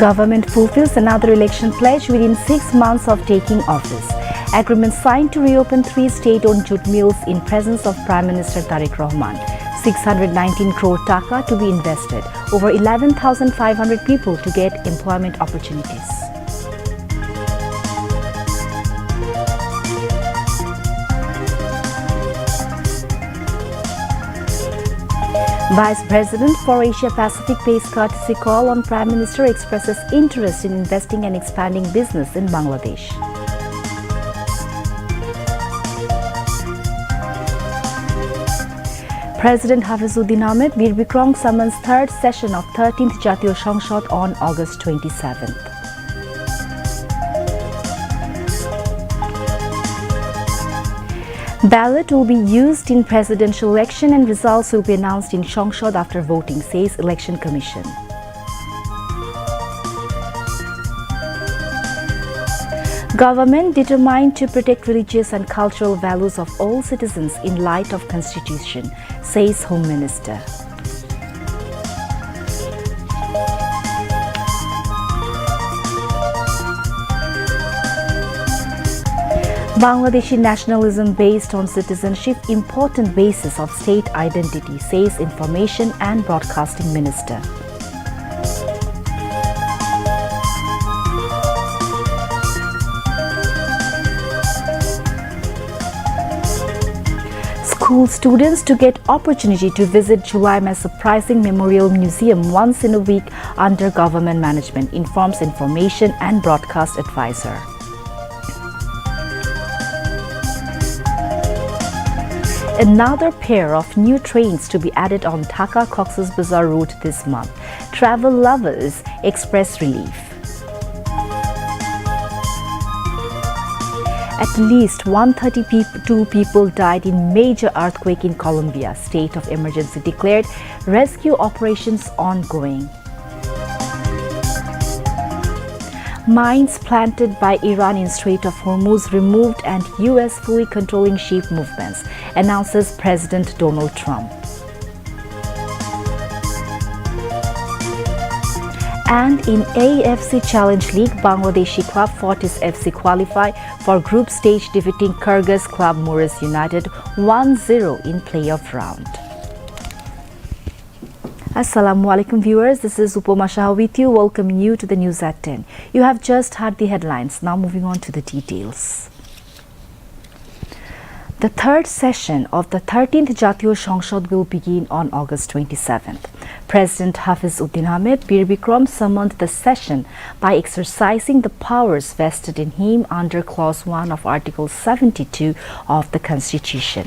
Government fulfills another election pledge within 6 months of taking office. Agreement signed to reopen 3 state-owned jute mills in presence of Prime Minister Tariq Rahman. 619 crore taka to be invested. Over 11,500 people to get employment opportunities. Vice President for Asia Pacific pays courtesy call on Prime Minister expresses interest in investing and expanding business in Bangladesh. President Hafizuddin Ahmed Bir Bikram summons third session of 13th Jatiyo সংসদ on August 27th. Ballot will be used in presidential election and results will be announced in সংসদ after voting, says Election Commission. Government determined to protect religious and cultural values of all citizens in light of Constitution, says Home Minister. Bangladeshi nationalism based on citizenship, important basis of state identity, says Information and Broadcasting Minister. School students to get opportunity to visit July Surprising Memorial Museum once in a week under government management, informs Information and Broadcast Advisor. Another pair of new trains to be added on Dhaka-Cox's Bazar route this month. Travel lovers express relief. At least 132 people died in major earthquake in Colombia. State of emergency declared. Rescue operations ongoing. Mines planted by Iran in Strait of Hormuz removed and U.S. fully controlling ship movements, announces President Donald Trump. And in AFC Challenge League, Bangladeshi club Fortis FC qualify for group stage, defeating Kyrgyz club Muras United 1-0 in playoff round. Assalamu alaikum viewers, this is Upoma Shah with you, welcoming you to the news at 10. You have just heard the headlines, now moving on to the details. The third session of the 13th Jatiyo সংসদ will begin on August 27th. President Hafizuddin Ahmed Bir Bikram summoned the session by exercising the powers vested in him under Clause 1 of Article 72 of the Constitution.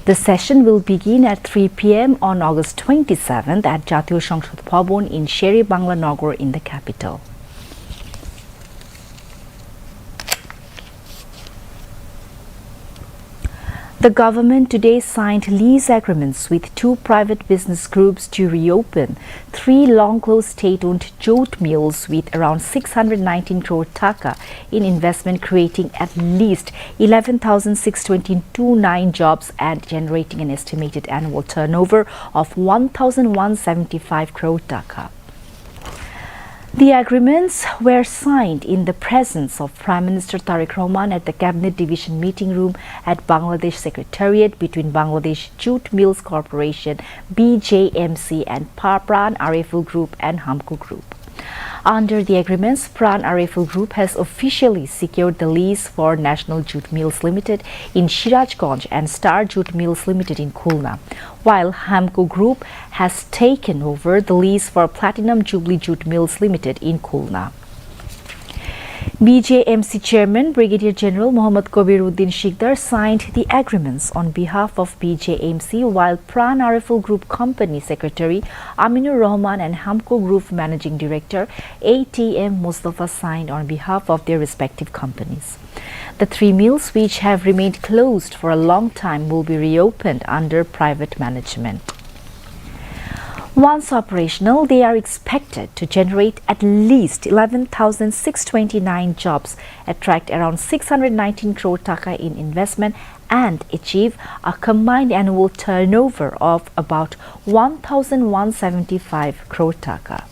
The session will begin at 3 p.m. on August 27th at Jatiyo সংসদ Bhavan in Sheri Bangla Nagar in the capital. The government today signed lease agreements with 2 private business groups to reopen 3 long-closed state-owned jute mills with around 619 crore taka in investment, creating at least 11,629 jobs and generating an estimated annual turnover of 1,175 crore taka. The agreements were signed in the presence of Prime Minister Tariq Rahman at the Cabinet Division meeting room at Bangladesh Secretariat between Bangladesh Jute Mills Corporation, BJMC, and Pran Areful Group and Hamco Group. Under the agreements, Pran Areful Group has officially secured the lease for National Jute Mills Limited in Sirajganj and Star Jute Mills Limited in Khulna, while Hamco Group has taken over the lease for Platinum Jubilee Jute Mills Limited in Khulna. BJMC Chairman Brigadier General Mohammad Kobiruddin Sikdar signed the agreements on behalf of BJMC, while Pran Areful Group Company Secretary Aminur Rahman and Hamco Group Managing Director ATM Mustafa signed on behalf of their respective companies. The 3 mills, which have remained closed for a long time, will be reopened under private management. Once operational, they are expected to generate at least 11,629 jobs, attract around 619 crore taka in investment, and achieve a combined annual turnover of about 1,175 crore taka.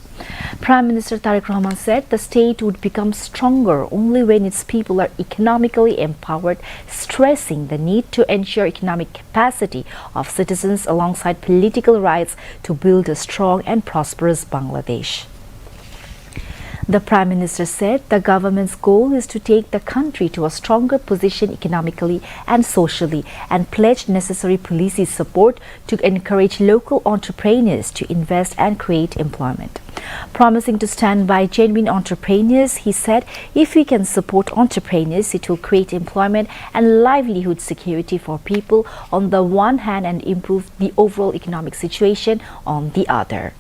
Prime Minister Tariq Rahman said the state would become stronger only when its people are economically empowered, stressing the need to ensure economic capacity of citizens alongside political rights to build a strong and prosperous Bangladesh. The Prime Minister said the government's goal is to take the country to a stronger position economically and socially and pledged necessary policy support to encourage local entrepreneurs to invest and create employment. Promising to stand by genuine entrepreneurs, he said if we can support entrepreneurs, it will create employment and livelihood security for people on the one hand and improve the overall economic situation on the other.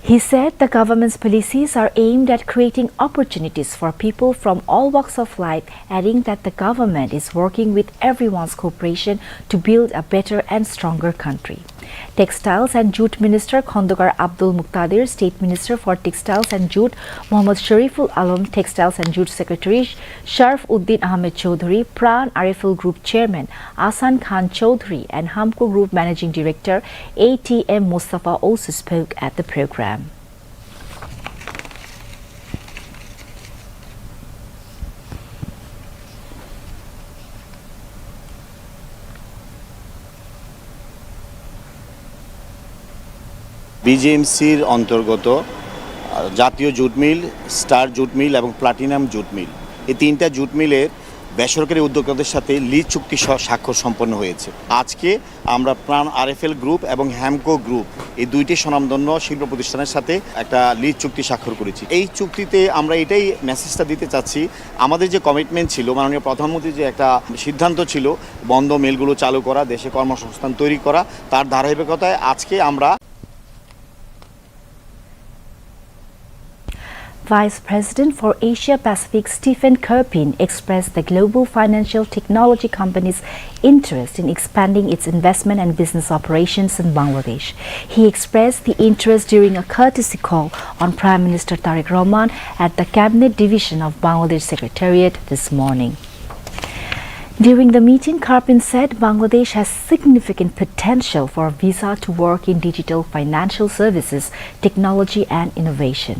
He said the government's policies are aimed at creating opportunities for people from all walks of life, adding that the government is working with everyone's cooperation to build a better and stronger country. Textiles and Jute Minister Khondogar Abdul Muqtadir, State Minister for Textiles and Jute Mohammad Shariful Alam, Textiles and Jute Secretary Sharf Uddin Ahmed Chowdhury, Pran Arifel Group Chairman Asan Khan Chowdhury and Hamco Group Managing Director ATM Mustafa also spoke at the program. বিজিএমসির অন্তর্গত জাতীয় jute mill, star jute mill এবং platinum jute mill, এই তিনটা jute মিলের বেসরকারি উদ্যোক্তাদের সাথে লিজ চুক্তি স্বাক্ষর সম্পন্ন হয়েছে। আজকে আমরা প্রাণ আরএফএল গ্রুপ এবং হ্যামকো গ্রুপ এই দুইটি স্বনামধন্য শিল্প প্রতিষ্ঠানের সাথে একটা লিজ চুক্তি স্বাক্ষর করেছি। এই চুক্তিতে আমরা এটাই মেসেজটা দিতে চাচ্ছি, আমাদের যে কমিটমেন্ট ছিল, মাননীয় প্রধানমন্ত্রীর যে একটা সিদ্ধান্ত ছিল বন্ধ মিলগুলো চালু করা, দেশে কর্মসংস্থান তৈরি করা, তার ধারাবাহিকতায় আজকে আমরা Vice President for Asia Pacific Stephen Kerpin expressed the global financial technology company's interest in expanding its investment and business operations in Bangladesh. He expressed the interest during a courtesy call on Prime Minister Tariq Rahman at the Cabinet Division of Bangladesh Secretariat this morning. During the meeting, Kerpin said Bangladesh has significant potential for Visa to work in digital financial services, technology and innovation.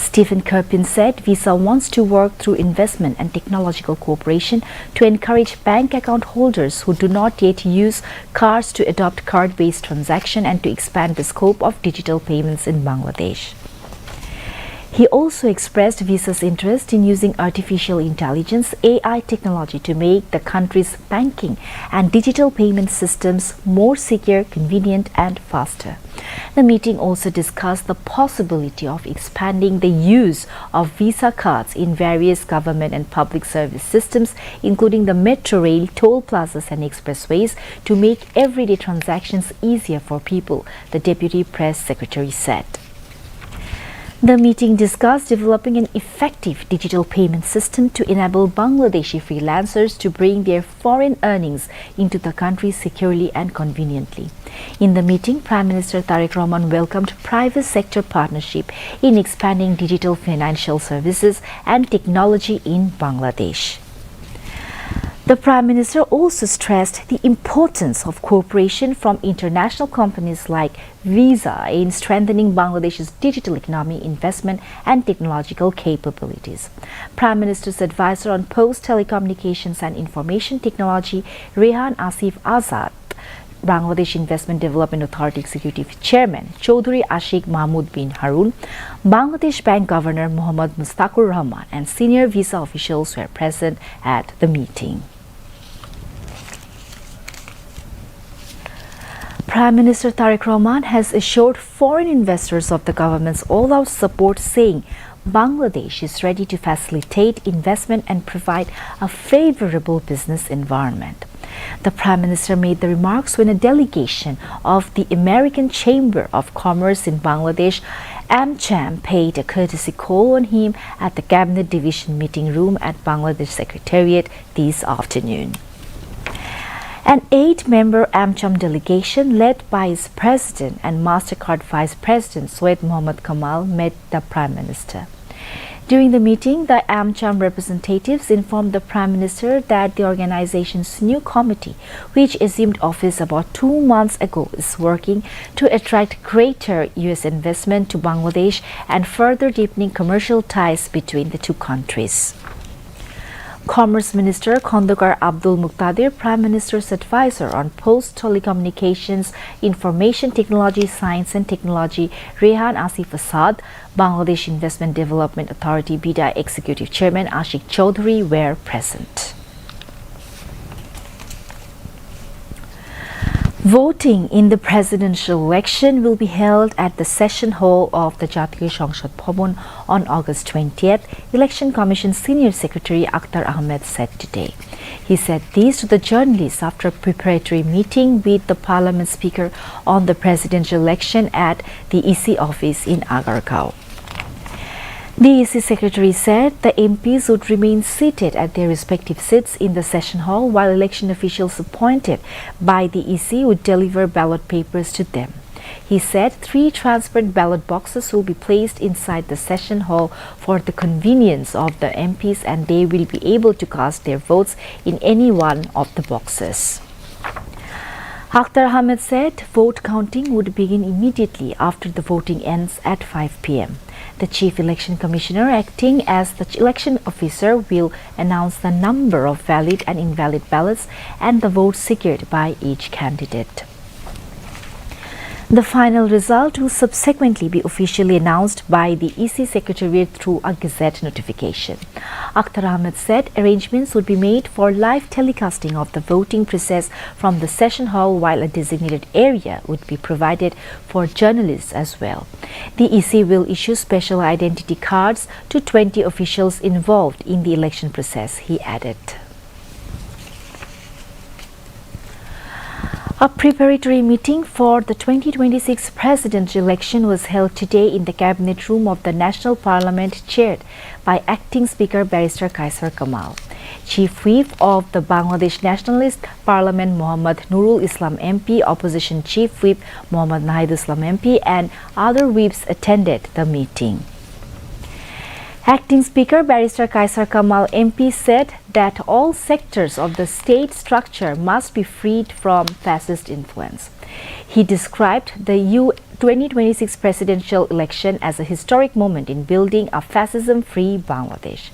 Stephen Kerpin said Visa wants to work through investment and technological cooperation to encourage bank account holders who do not yet use cards to adopt card-based transaction and to expand the scope of digital payments in Bangladesh. He also expressed Visa's interest in using artificial intelligence (AI) technology to make the country's banking and digital payment systems more secure, convenient and faster. The meeting also discussed the possibility of expanding the use of Visa cards in various government and public service systems, including the metro rail, toll plazas and expressways, to make everyday transactions easier for people, the Deputy Press Secretary said. The meeting discussed developing an effective digital payment system to enable Bangladeshi freelancers to bring their foreign earnings into the country securely and conveniently. In the meeting, Prime Minister Tariq Rahman welcomed private sector partnership in expanding digital financial services and technology in Bangladesh. The Prime Minister also stressed the importance of cooperation from international companies like Visa in strengthening Bangladesh's digital economy, investment and technological capabilities. Prime Minister's advisor on post telecommunications and information technology, Rehan Asif Azad, Bangladesh Investment Development Authority Executive Chairman Chowdhury Ashik Mahmud bin Harun, Bangladesh Bank Governor Muhammad Mustaqur Rahman and senior Visa officials were present at the meeting. Prime Minister Tariq Rahman has assured foreign investors of the government's all-out support, saying Bangladesh is ready to facilitate investment and provide a favorable business environment. The Prime Minister made the remarks when a delegation of the American Chamber of Commerce in Bangladesh, AmCham, paid a courtesy call on him at the Cabinet Division meeting room at Bangladesh Secretariat this afternoon. An 8-member AmCham delegation led by its president and MasterCard Vice President Syed Mohammad Kamal met the Prime Minister. During the meeting, the AmCham representatives informed the Prime Minister that the organization's new committee, which assumed office about 2 months ago, is working to attract greater U.S. investment to Bangladesh and further deepening commercial ties between the two countries. Commerce Minister Khondokar Abdul Muqtadir, Prime Minister's advisor on post-telecommunications, information technology, science and technology, Rehan Asif Asad, Bangladesh Investment Development Authority BIDA Executive Chairman Ashik Chaudhary were present. Voting in the presidential election will be held at the session hall of the Jatiyo সংসদ Bhavan on August 20th, Election Commission Senior Secretary Akhtar Ahmed said today. He said this to the journalists after a preparatory meeting with the Parliament Speaker on the presidential election at the EC office in Agargaon. The EC Secretary said the MPs would remain seated at their respective seats in the session hall while election officials appointed by the EC would deliver ballot papers to them. He said 3 transparent ballot boxes will be placed inside the session hall for the convenience of the MPs and they will be able to cast their votes in any one of the boxes. Akhtar Ahmed said vote counting would begin immediately after the voting ends at 5 p.m. The Chief Election Commissioner, acting as the election officer, will announce the number of valid and invalid ballots and the votes secured by each candidate. The final result will subsequently be officially announced by the EC Secretariat through a Gazette notification. Akhtar Ahmed said arrangements would be made for live telecasting of the voting process from the session hall while a designated area would be provided for journalists as well. The EC will issue special identity cards to 20 officials involved in the election process, he added. A preparatory meeting for the 2026 presidential election was held today in the Cabinet Room of the National Parliament, chaired by Acting Speaker Barrister Kaisar Kamal. Chief Whip of the Bangladesh Nationalist Parliament Muhammad Nurul Islam MP, Opposition Chief Whip Muhammad Nahid Islam MP and other whips attended the meeting. Acting Speaker Barrister Kaisar Kamal MP said that all sectors of the state structure must be freed from fascist influence. He described the 2026 presidential election as a historic moment in building a fascism-free Bangladesh.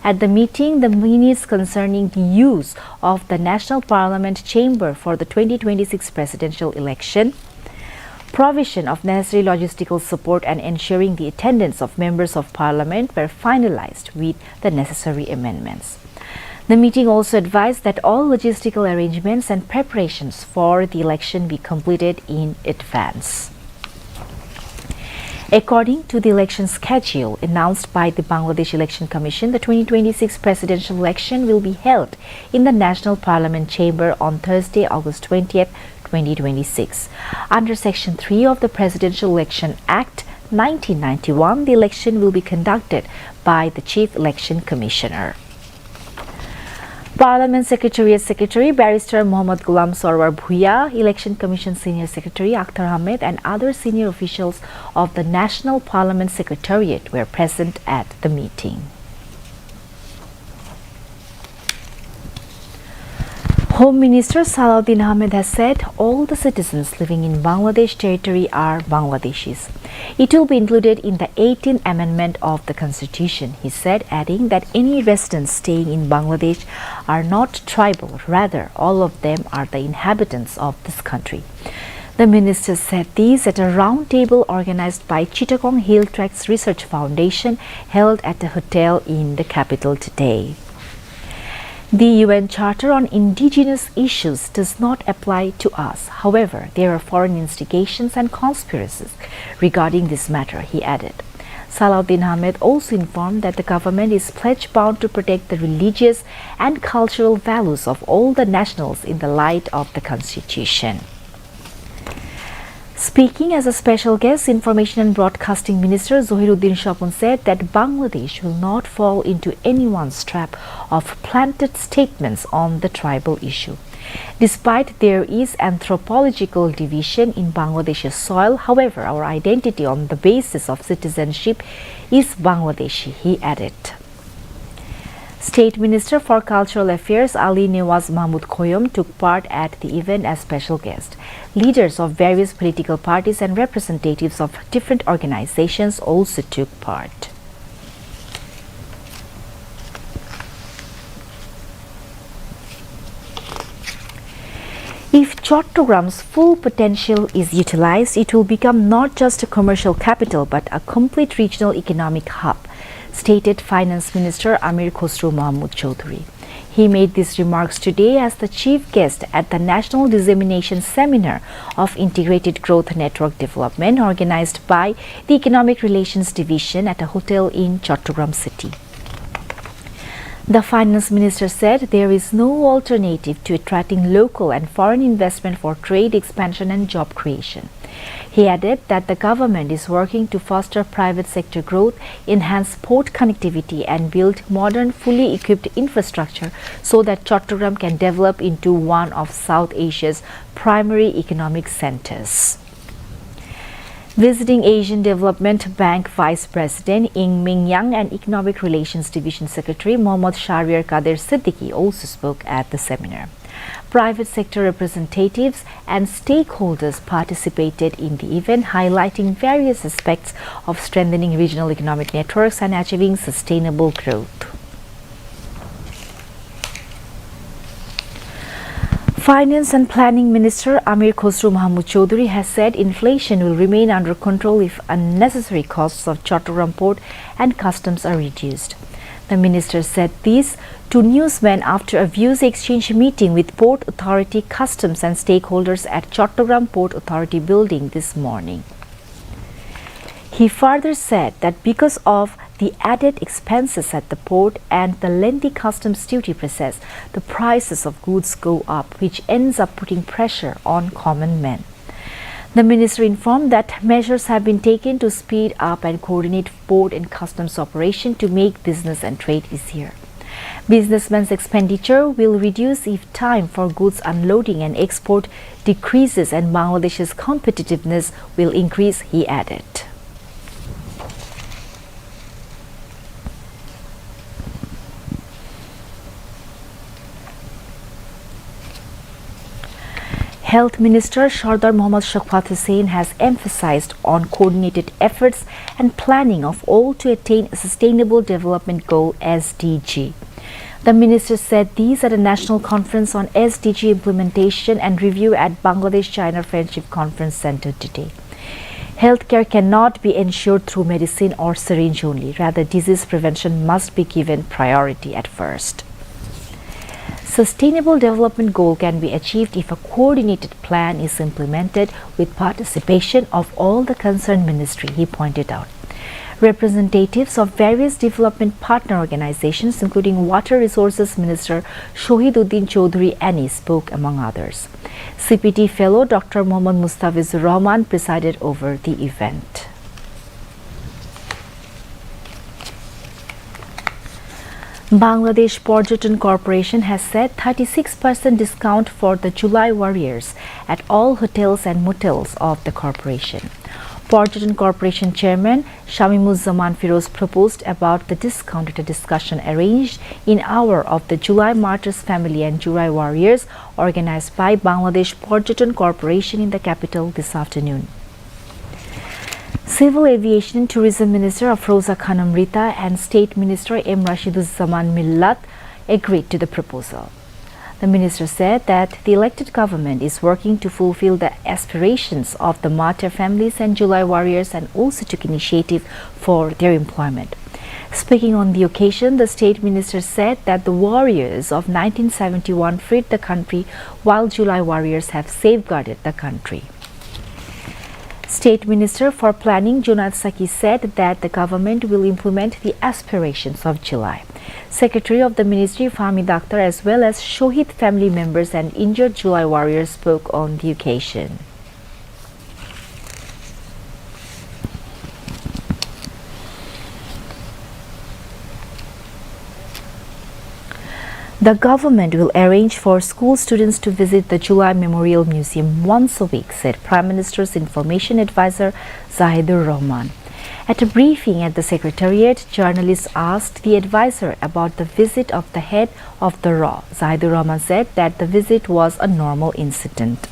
At the meeting, the minutes concerning the use of the National Parliament chamber for the 2026 presidential election, provision of necessary logistical support and ensuring the attendance of members of parliament were finalized with the necessary amendments. The meeting also advised that all logistical arrangements and preparations for the election be completed in advance. According to the election schedule announced by the Bangladesh Election Commission, the 2026 presidential election will be held in the National Parliament Chamber on Thursday, August 20th, 2026. Under Section 3 of the Presidential Election Act 1991, the election will be conducted by the Chief Election Commissioner. Parliament Secretariat Secretary Barrister Muhammad Ghulam Sarwar Bhuiya, Election Commission Senior Secretary Akhtar Ahmed and other senior officials of the National Parliament Secretariat were present at the meeting. Home Minister Salahuddin Ahmed has said all the citizens living in Bangladesh territory are Bangladeshis. It will be included in the 18th Amendment of the Constitution, he said, adding that any residents staying in Bangladesh are not tribal, rather all of them are the inhabitants of this country. The minister said this at a round table organized by Chittagong Hill Tracts Research Foundation held at a hotel in the capital today. The UN Charter on Indigenous Issues does not apply to us. However, there are foreign instigations and conspiracies regarding this matter, he added. Salahuddin Ahmed also informed that the government is pledge-bound to protect the religious and cultural values of all the nationals in the light of the Constitution. Speaking as a special guest, Information and Broadcasting Minister Zohiruddin Shapon said that Bangladesh will not fall into anyone's trap of planted statements on the tribal issue. Despite there is anthropological division in Bangladesh's soil, however, our identity on the basis of citizenship is Bangladeshi, he added. State Minister for Cultural Affairs Ali Nawaz Mahmud Khoyam took part at the event as special guest. Leaders of various political parties and representatives of different organizations also took part. If Chottogram's full potential is utilized, it will become not just a commercial capital but a complete regional economic hub, stated Finance Minister Amir Khosrow Mahmood Chowdhury. He made these remarks today as the chief guest at the National Dissemination Seminar of Integrated Growth Network Development organized by the Economic Relations Division at a hotel in Chattogram city. The Finance Minister said there is no alternative to attracting local and foreign investment for trade expansion and job creation. He added that the government is working to foster private sector growth, enhance port connectivity and build modern, fully equipped infrastructure so that Chattogram can develop into one of South Asia's primary economic centers. Visiting Asian Development Bank Vice President Ing Ming Yang and Economic Relations Division Secretary Mohammad Shahriar Kader Siddiqui also spoke at the seminar. Private sector representatives and stakeholders participated in the event, highlighting various aspects of strengthening regional economic networks and achieving sustainable growth. Finance and Planning Minister Amir Khosrow Mahmood Chowdhury has said inflation will remain under control if unnecessary costs of Chattogram port and customs are reduced. The minister said this to newsmen after a views exchange meeting with Port Authority, Customs and stakeholders at Chattogram Port Authority building this morning. He further said that because of the added expenses at the port and the lengthy customs duty process, the prices of goods go up, which ends up putting pressure on common men. The minister informed that measures have been taken to speed up and coordinate port and customs operation to make business and trade easier. Businessmen's expenditure will reduce if time for goods unloading and export decreases, and Bangladesh's competitiveness will increase, he added. Health Minister Sardar Mohammad Shaukat Hussain has emphasized on coordinated efforts and planning of all to attain a Sustainable Development Goal (SDG). The minister said these at a national conference on SDG implementation and review at Bangladesh-China Friendship Conference Center today. Healthcare cannot be ensured through medicine or syringe only. Rather, disease prevention must be given priority at first. Sustainable Development Goal can be achieved if a coordinated plan is implemented with participation of all the concerned ministry, he pointed out. Representatives of various development partner organizations, including Water Resources Minister Shohiduddin Chowdhury Ani, spoke among others. CPT Fellow Dr. Mohammad Mustafizur Rahman presided over the event. Bangladesh Porjoton Corporation has said 36% discount for the July Warriors at all hotels and motels of the corporation. Porjoton Corporation Chairman Shamimuzzaman Firoz proposed about the discount at a discussion arranged in hour of the July Martyrs Family and July Warriors organized by Bangladesh Porjoton Corporation in the capital this afternoon. Civil Aviation and Tourism Minister Afroza Khanum Rita and State Minister M. Rashiduzzaman Millat agreed to the proposal. The minister said that the elected government is working to fulfill the aspirations of the martyr families and July warriors and also took initiative for their employment. Speaking on the occasion, the state minister said that the warriors of 1971 freed the country while July warriors have safeguarded the country. State Minister for Planning Junaid Saki said that the government will implement the aspirations of July. Secretary of the Ministry Fahmi Akhtar as well as Shohid family members and injured July warriors spoke on the occasion. The government will arrange for school students to visit the July Memorial Museum once a week, said Prime Minister's Information Advisor Zahidur Rahman. At a briefing at the Secretariat, journalists asked the advisor about the visit of the head of the RAW. Zahidur Rahman said that the visit was a normal incident.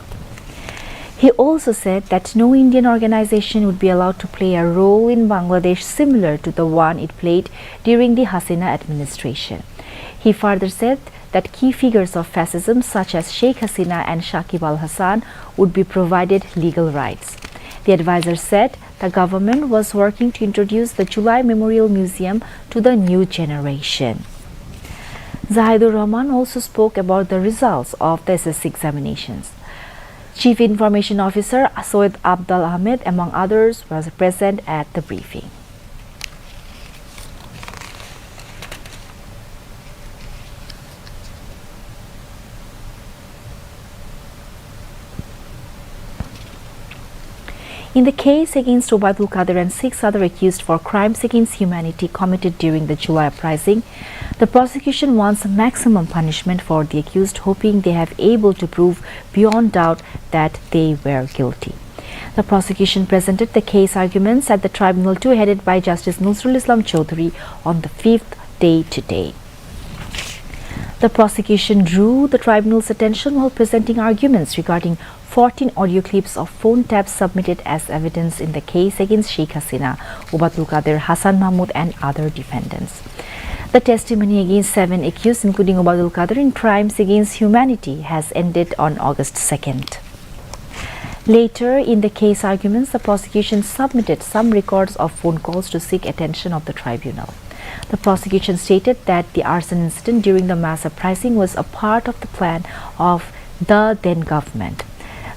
He also said that no Indian organization would be allowed to play a role in Bangladesh similar to the one it played during the Hasina administration. He further said that key figures of fascism such as Sheikh Hasina and Shakib al-Hassan would be provided legal rights. The advisor said the government was working to introduce the July Memorial Museum to the new generation. Zahidur Rahman also spoke about the results of the SSC examinations. Chief Information Officer Soed Abdal Ahmed, among others, was present at the briefing. In the case against Obaidul Qadir and 6 other accused for crimes against humanity committed during the July uprising, the prosecution wants a maximum punishment for the accused, hoping they have able to prove beyond doubt that they were guilty. The prosecution presented the case arguments at the Tribunal 2 headed by Justice Nusrul Islam Chaudhary on the 5th day today. The prosecution drew the tribunal's attention while presenting arguments regarding 14 audio clips of phone taps submitted as evidence in the case against Sheikh Hasina, Obaidul Qadir, Hassan Mahmoud and other defendants. The testimony against 7 accused, including Obaidul Qadir, in crimes against humanity has ended on August 2nd. Later, in the case arguments, the prosecution submitted some records of phone calls to seek attention of the tribunal. The prosecution stated that the arson incident during the mass uprising was a part of the plan of the then government.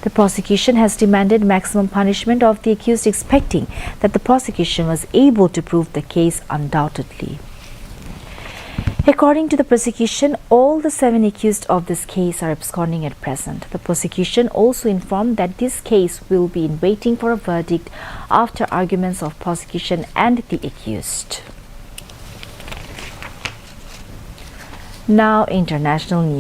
The prosecution has demanded maximum punishment of the accused, expecting that the prosecution was able to prove the case undoubtedly. According to the prosecution, all the 7 accused of this case are absconding at present. The prosecution also informed that this case will be in waiting for a verdict after arguments of prosecution and the accused. Now, international news.